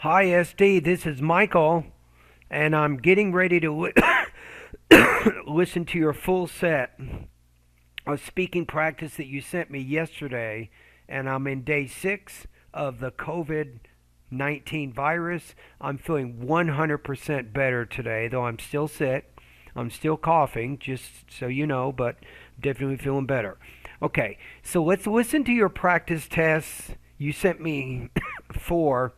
Hi, SD. This is Michael, and I'm getting ready to listen to your full set of speaking practice that you sent me yesterday. And I'm in day 6 of the COVID-19 virus. I'm feeling 100% better today, though I'm still sick. I'm still coughing, just so you know, but definitely feeling better. Okay, so let's listen to your practice tests you sent me for,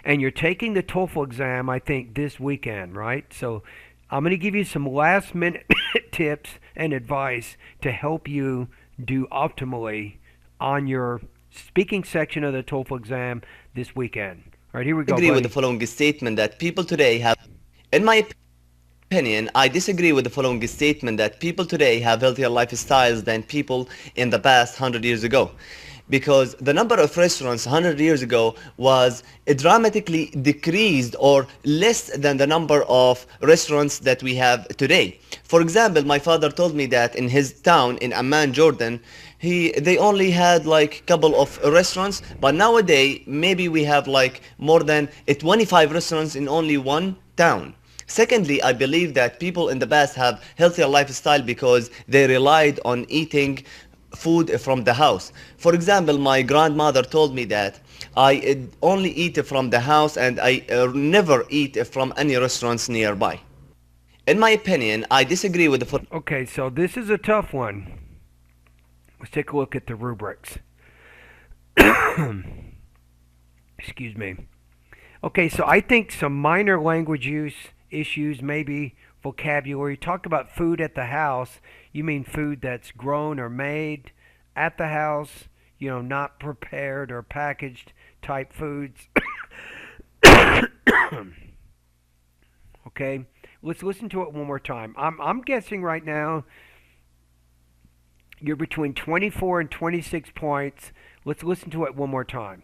and you're taking the Toefl exam, I think, this weekend, right? So I'm going to give you some last minute tips and advice to help you do optimally on your speaking section of the Toefl exam this weekend. All right, here we go, Agree with the buddy. following statement that people today have, in my opinion, I disagree with the following statement that people today have healthier lifestyles than people in the past 100 years ago. Because the number of restaurants 100 years ago was dramatically decreased or less than the number of restaurants that we have today. For example, my father told me that in his town in Amman, Jordan, they only had like couple of restaurants, but nowadays maybe we have like more than 25 restaurants in only one town. Secondly, I believe that people in the past have healthier lifestyle because they relied on eating food from the house. For example, my grandmother told me that I only eat from the house and I never eat from any restaurants nearby. In my opinion, I disagree with the Okay, so this is a tough one. Let's take a look at the rubrics. Excuse me. Okay, so I think some minor language use issues, maybe vocabulary. Talk about food at the house. You mean food that's grown or made at the house, not prepared or packaged type foods. Okay, let's listen to it one more time. I'm guessing right now you're between 24 and 26 points. Let's listen to it one more time.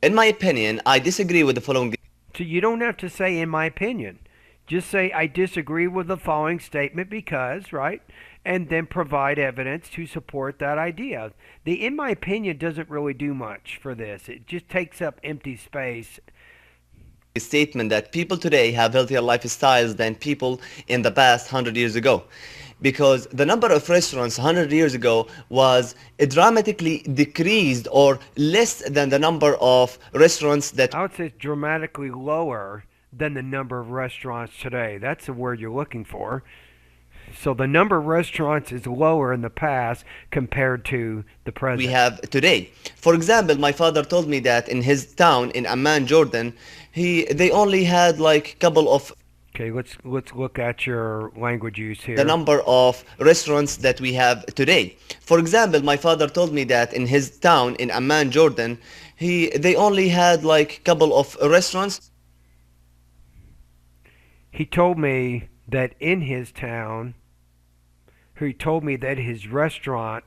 In my opinion, I disagree with the following. So you don't have to say in my opinion. Just say I disagree with the following statement because, right? And then provide evidence to support that idea. The in my opinion doesn't really do much for this. It just takes up empty space. Statement that people today have healthier lifestyles than people in the past 100 years ago. Because the number of restaurants 100 years ago was dramatically decreased or less than the number of restaurants that I would say it's dramatically lower than the number of restaurants today. That's the word you're looking for. So the number of restaurants is lower in the past compared to the we present. have today. For example, my father told me that in his town in Amman, Jordan, they only had like couple of Okay, let's look at your language use the here. number of restaurants that we have today. For example, my father told me that in his town in Amman, Jordan, they only had like couple of restaurants. He told me that in his town, he told me that his restaurant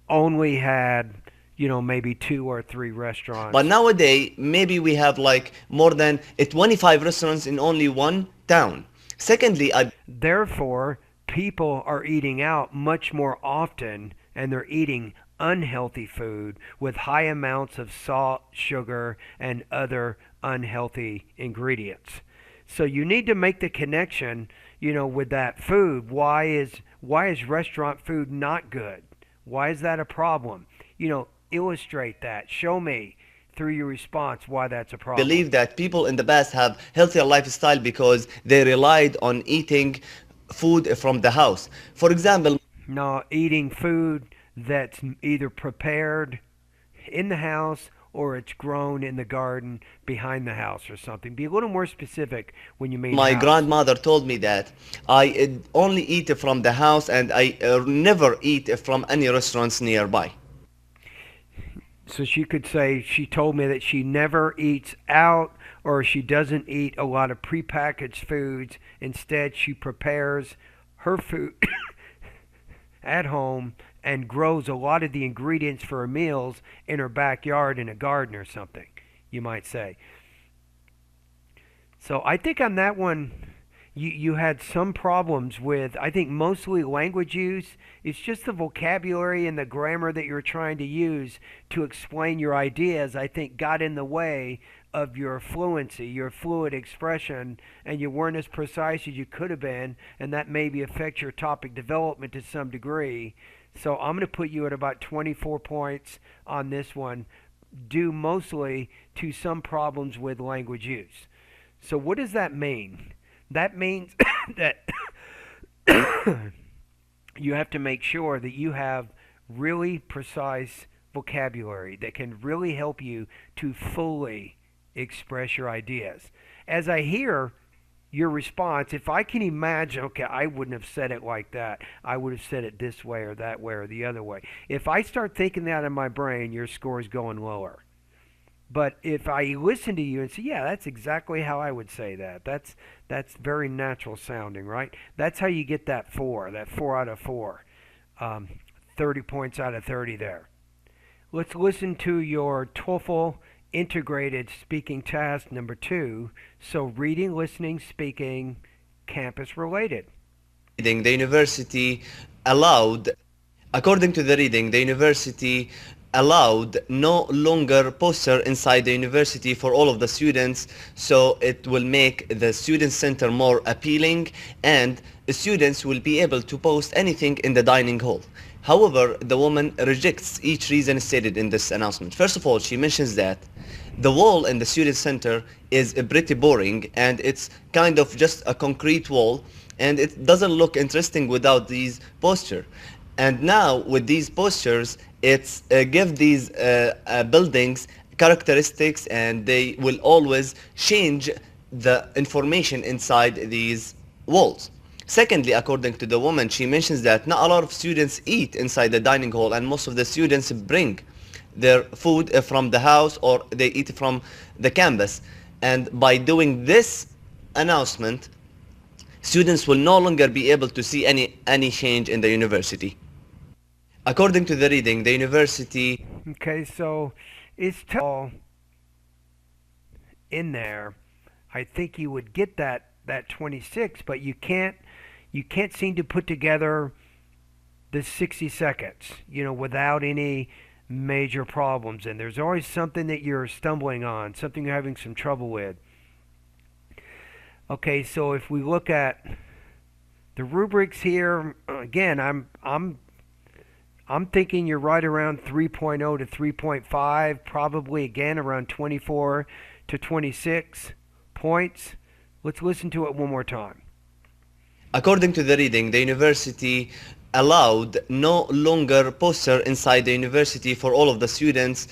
only had, maybe 2 or 3 But restaurants. nowadays, maybe we have like more than 25 restaurants in only one town. Secondly, I Therefore, people are eating out much more often and they're eating unhealthy food with high amounts of salt, sugar, and other unhealthy ingredients. So you need to make the connection, with that food. Why is restaurant food not good? Why is that a problem? Illustrate that. Show me through your response why that's a problem. believe that people in the past have healthier lifestyle because they relied on eating food from the house. For example, No, eating food that's either prepared in the house or it's grown in the garden behind the house or something. Be a little more specific when you mean my house. grandmother told me that I only eat from the house and I never eat from any restaurants nearby. So she could say she told me that she never eats out or she doesn't eat a lot of prepackaged foods. Instead, she prepares her food at home and grows a lot of the ingredients for her meals in her backyard in a garden or something, you might say. So I think on that one, you had some problems with, I think, mostly language use. It's just the vocabulary and the grammar that you're trying to use to explain your ideas, I think, got in the way of your fluency, your fluid expression, and you weren't as precise as you could have been, and that maybe affects your topic development to some degree. So I'm going to put you at about 24 points on this one, due mostly to some problems with language use. So what does that mean? That means that you have to make sure that you have really precise vocabulary that can really help you to fully express your ideas. As I hear your response, if I can imagine, okay, I wouldn't have said it like that. I would have said it this way or that way or the other way. If I start thinking that in my brain, your score is going lower. But if I listen to you and say, yeah, that's exactly how I would say that. That's very natural sounding, right? That's how you get that 4 out of 4. 30 points out of 30 there. Let's listen to your TOEFL integrated speaking task number 2. So reading, listening, speaking, campus related. The university allowed, according to the reading, the university allowed no longer poster inside the university for all of the students, so it will make the student center more appealing, and the students will be able to post anything in the dining hall. However, the woman rejects each reason stated in this announcement. First of all, she mentions that the wall in the student center is pretty boring, and it's kind of just a concrete wall, and it doesn't look interesting without these posters. And now with these posters, it's give these buildings characteristics, and they will always change the information inside these walls. Secondly, according to the woman, she mentions that not a lot of students eat inside the dining hall, and most of the students bring their food from the house, or they eat from the campus. And by doing this announcement, students will no longer be able to see any change in the university. According to the reading, the university... Okay, so it's all in there. I think you would get that 26, but you can't seem to put together the 60 seconds, without any major problems. And there's always something that you're stumbling on, something you're having some trouble with. Okay, so if we look at the rubrics here, again, I'm thinking you're right around 3.0 to 3.5, probably again around 24 to 26 points. Let's listen to it one more time. According to the reading, the university allowed no longer poster inside the university for all of the students.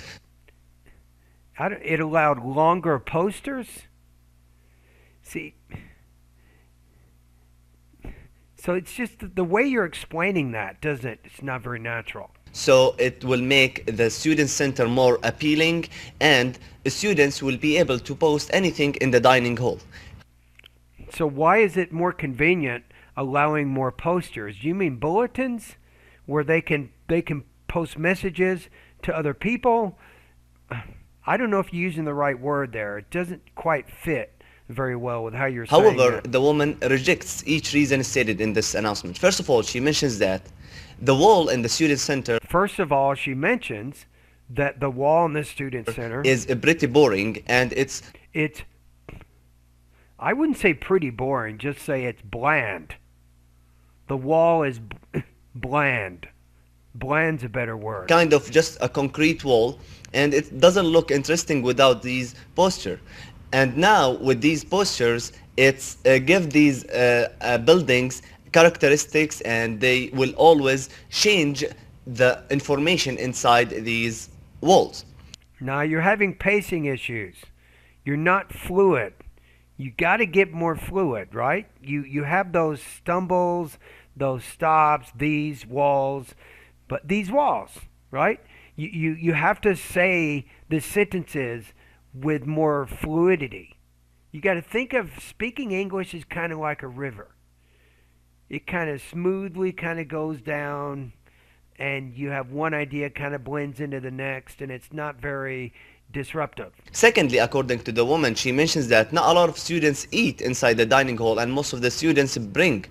It allowed longer posters? See, so it's just the way you're explaining that, doesn't it? It's not very natural. So it will make the student center more appealing, and students will be able to post anything in the dining hall. So why is it more convenient allowing more posters? Do you mean bulletins where they can post messages to other people? I don't know if you're using the right word there. It doesn't quite fit very well with how you're saying it. However, the woman rejects each reason stated in this announcement. First of all, she mentions that the wall in the student center... First of all, she mentions that the wall in the student center... is pretty boring, and it's... I wouldn't say pretty boring, just say it's bland. The wall is bland. Bland's a better word. Kind of just a concrete wall, and it doesn't look interesting without these posters. And now with these posters, it's give these buildings characteristics, and they will always change the information inside these walls. Now you're having pacing issues. You're not fluid. You got to get more fluid, right? You have those stumbles, those stops, these walls, but these walls, right? You have to say the sentences with more fluidity. You got to think of speaking English as kind of like a river. It kind of smoothly kind of goes down, and you have one idea kind of blends into the next, and it's not very disruptive. Secondly, according to the woman, she mentions that not a lot of students eat inside the dining hall, and most of the students bring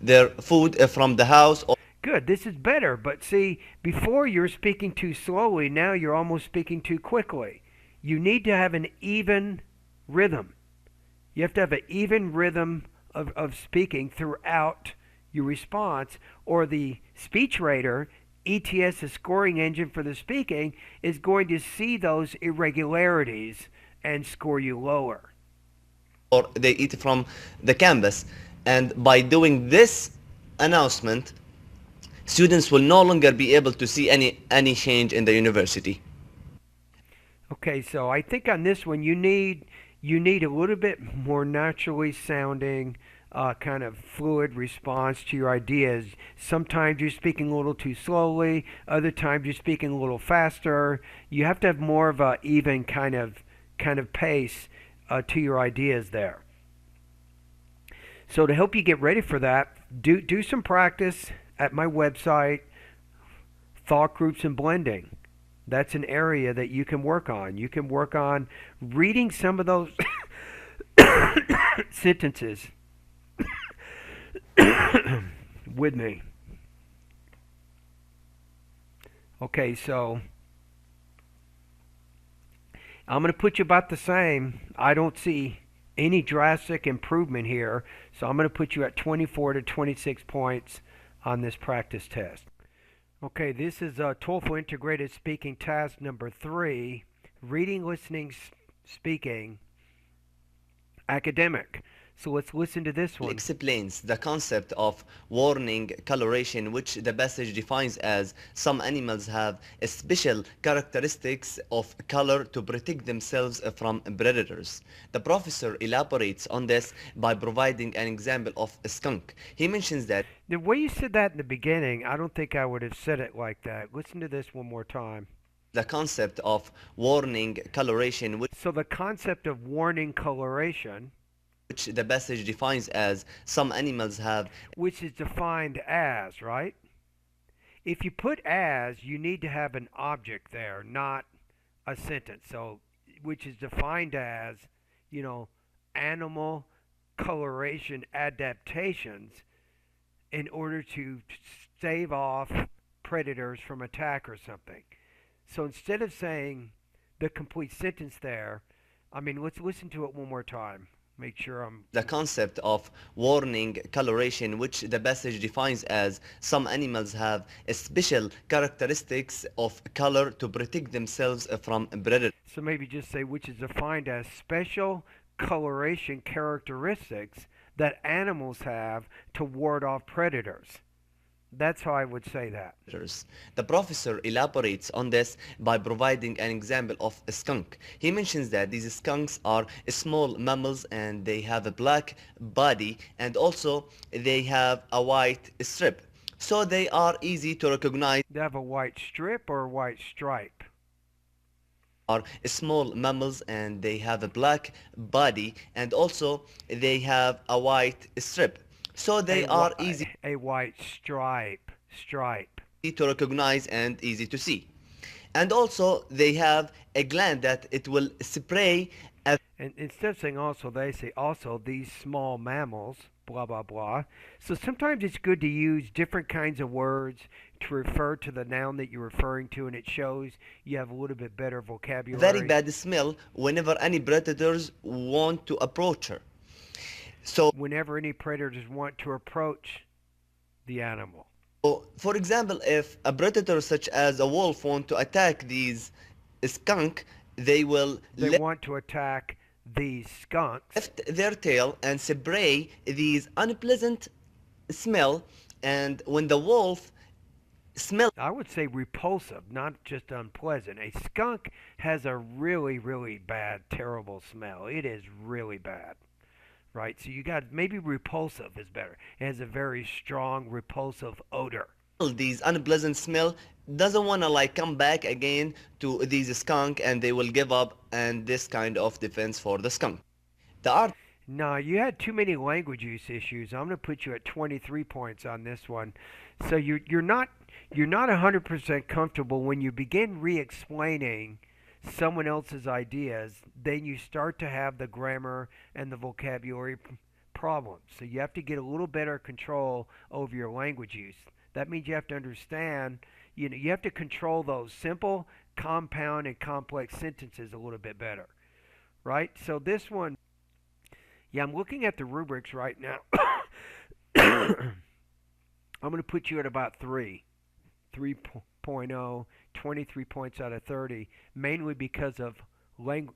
their food from the house. Good, this is better, but see, before you're speaking too slowly, now you're almost speaking too quickly. You need to have an even rhythm. You have to have an even rhythm of speaking throughout your response, or the speech rater, ETS, the scoring engine for the speaking, is going to see those irregularities and score you lower. Or they eat from the campus. And by doing this announcement, students will no longer be able to see any change in the university. Okay, so I think on this one you need a little bit more naturally sounding, kind of fluid response to your ideas. Sometimes you're speaking a little too slowly. Other times you're speaking a little faster. You have to have more of a even kind of pace to your ideas there. So to help you get ready for that, do some practice at my website, Thought Groups and Blending. That's an area that you can work on. You can work on reading some of those sentences with me. Okay, so I'm going to put you about the same. I don't see any drastic improvement here, so I'm going to put you at 24 to 26 points on this practice test. Okay, this is TOEFL Integrated Speaking Task number 3, Reading, Listening, Speaking, Academic. So let's listen to this one. Explains the concept of warning coloration, which the passage defines as some animals have a special characteristics of color to protect themselves from predators. The professor elaborates on this by providing an example of a skunk. He mentions that The way you said that in the beginning, I don't think I would have said it like that. Listen to this one more time. the concept of warning coloration, So the concept of warning coloration, which the passage defines as some animals have, which is defined as, right? If you put as, you need to have an object there, not a sentence. So, which is defined as, you know, animal coloration adaptations in order to stave off predators from attack or something. So instead of saying the complete sentence there, I mean, let's listen to it one more time. Make sure I'm... the concept of warning coloration, which the passage defines as some animals have a special characteristics of color to protect themselves from predators. So maybe just say which is defined as special coloration characteristics that animals have to ward off predators. That's how I would say that. The professor elaborates on this by providing an example of a skunk. He mentions that these skunks are small mammals and they have a black body, and also they have a white strip. So they are easy to recognize. They have a white strip or a white stripe? Are small mammals and they have a black body, and also they have a white strip. So they are easy a white stripe to recognize and easy to see. And also they have a gland that it will spray. And instead of saying also, they say also these small mammals, blah blah blah. So sometimes it's good to use different kinds of words to refer to the noun that you're referring to, and it shows you have a little bit better vocabulary. Very bad smell whenever any predators want to approach her. So whenever any predators want to approach the animal. For example, if a predator such as a wolf want to attack these skunk, they want to attack these skunks. Lift their tail and spray these unpleasant smell, and when the wolf smell, I would say repulsive, not just unpleasant. A skunk has a really, really bad, terrible smell. It is really bad. Right, so you got maybe repulsive is better. It has a very strong repulsive odor. These unpleasant smell doesn't want to like come back again to these skunk, and they will give up, and this kind of defense for the skunk. The art. No, you had too many language use issues. I'm going to put you at 23 points on this one. So you're not you're not 100% comfortable when you begin re-explaining someone else's ideas, then you start to have the grammar and the vocabulary problems. So you have to get a little better control over your language use. That means you have to understand, you have to control those simple, compound, and complex sentences a little bit better, right? So this one, yeah, I'm looking at the rubrics right now. I'm going to put you at about 3.0, 23 points out of 30, mainly because of language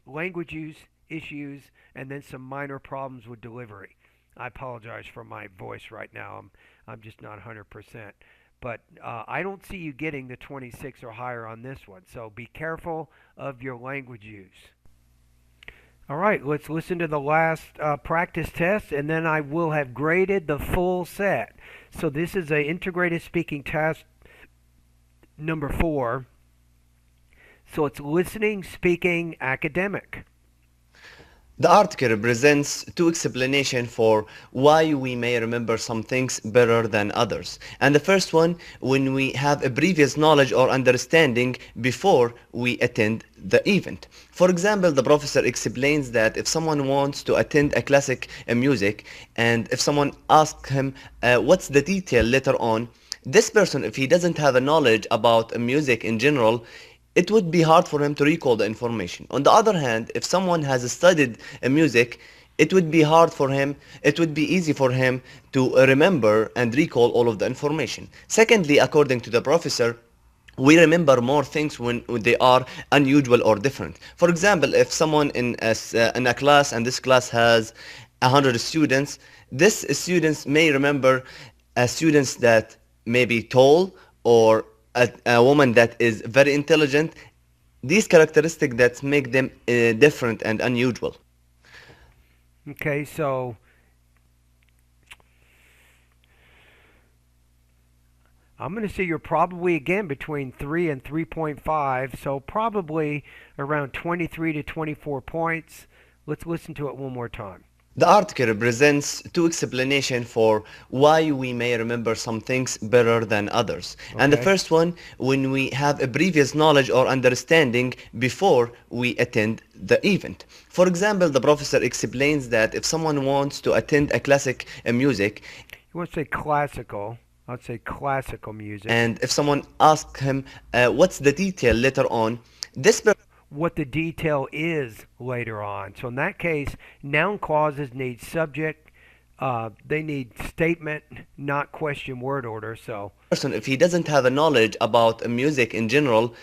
language use issues and then some minor problems with delivery. I apologize for my voice right now. I'm just not 100%. But I don't see you getting the 26 or higher on this one. So be careful of your language use. All right, let's listen to the last practice test, and then I will have graded the full set. So this is a integrated speaking test number 4. So it's listening, speaking, academic. The article represents two explanations for why we may remember some things better than others. And the first one, when we have a previous knowledge or understanding before we attend the event. For example, the professor explains that if someone wants to attend a classic music, and if someone asks him what's the detail later on, this person, if he doesn't have a knowledge about music in general, it would be hard for him to recall the information. On the other hand, if someone has studied music, it would be easy for him to remember and recall all of the information. Secondly, according to the professor, we remember more things when they are unusual or different. For example, if someone in a class, and this class has 100 students, this students may remember students that may be tall, or a woman that is very intelligent. These characteristics that make them different and unusual. Okay, so I'm going to say you're probably again between 3 and 3.5, so probably around 23 to 24 points. Let's listen to it one more time. The article represents two explanations for why we may remember some things better than others. Okay. And the first one, when we have a previous knowledge or understanding before we attend the event. For example, the professor explains that if someone wants to attend a classic music, you want to say classical, I'd say classical music. And if someone asks him what's the detail later on, this what the detail is later on. So in that case, noun clauses need subject, they need statement, not question word order. So person, if he doesn't have a knowledge about music in general,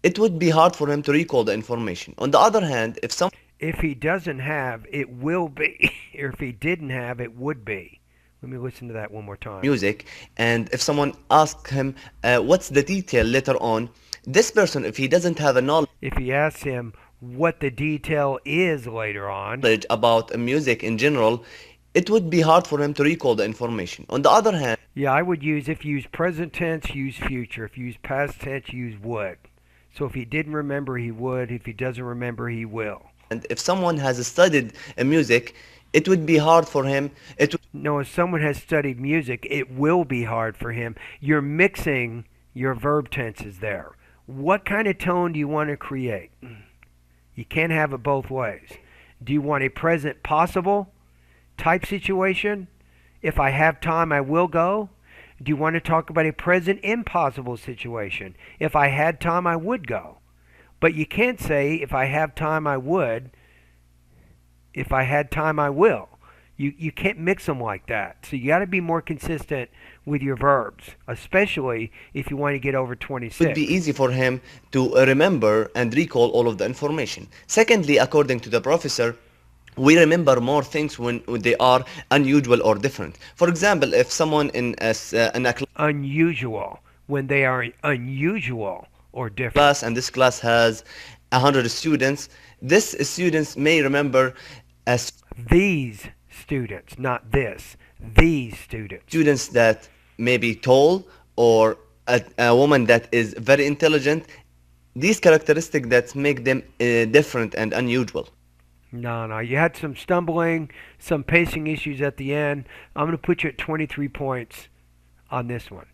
it would be hard for him to recall the information. On the other hand, if he doesn't have, it will be, or if he didn't have, it would be. Let me listen to that one more time. Music, and if someone asks him what's the detail later on, this person, if he doesn't have a knowledge, if he asks him what the detail is later on, about music in general, it would be hard for him to recall the information. On the other hand, yeah, I would use, if you use present tense, use future. If you use past tense, use would. So if he didn't remember, he would. If he doesn't remember, he will. And if someone has studied music, it would be hard for him. No, if someone has studied music, it will be hard for him. You're mixing your verb tenses there. What kind of tone do you want to create? You can't have it both ways. Do you want a present possible type situation? If I have time, I will go. Do you want to talk about a present impossible situation? If I had time, I would go. But you can't say, if I have time, I would. If I had time, I will. You can't mix them like that. So you got to be more consistent with your verbs, especially if you want to get over 26. It would be easy for him to remember and recall all of the information. Secondly, according to the professor, we remember more things when they are unusual or different. For example, if someone in a unusual, when they are unusual or different. Class, and this class has 100 students, this students may remember as these students, not this. These students. Students that may be tall, or a woman that is very intelligent. These characteristics that make them different and unusual. No, you had some stumbling, some pacing issues at the end. I'm going to put you at 23 points on this one.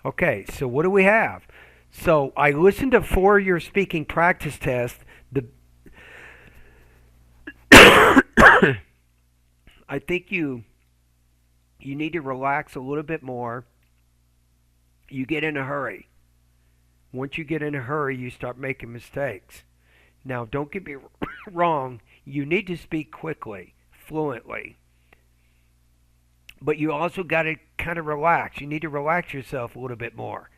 Okay, so what do we have? So I listened to 4 of your speaking practice tests. The I think you need to relax a little bit more. You get in a hurry. Once you get in a hurry, you start making mistakes. Now, don't get me wrong. You need to speak quickly, fluently. But you also got to kind of relax. You need to relax yourself a little bit more,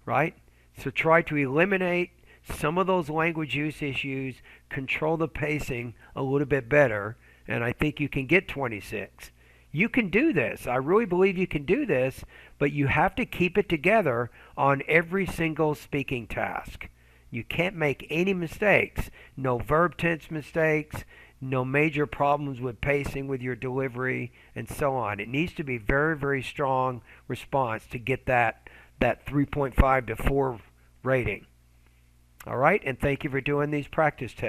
right? So try to eliminate some of those language use issues, control the pacing a little bit better, and I think you can get 26. You can do this. I really believe you can do this, but you have to keep it together on every single speaking task. You can't make any mistakes. No verb tense mistakes, no major problems with pacing with your delivery, and so on. It needs to be very, very strong response to get that 3.5 to 4 rating. All right, and thank you for doing these practice tests.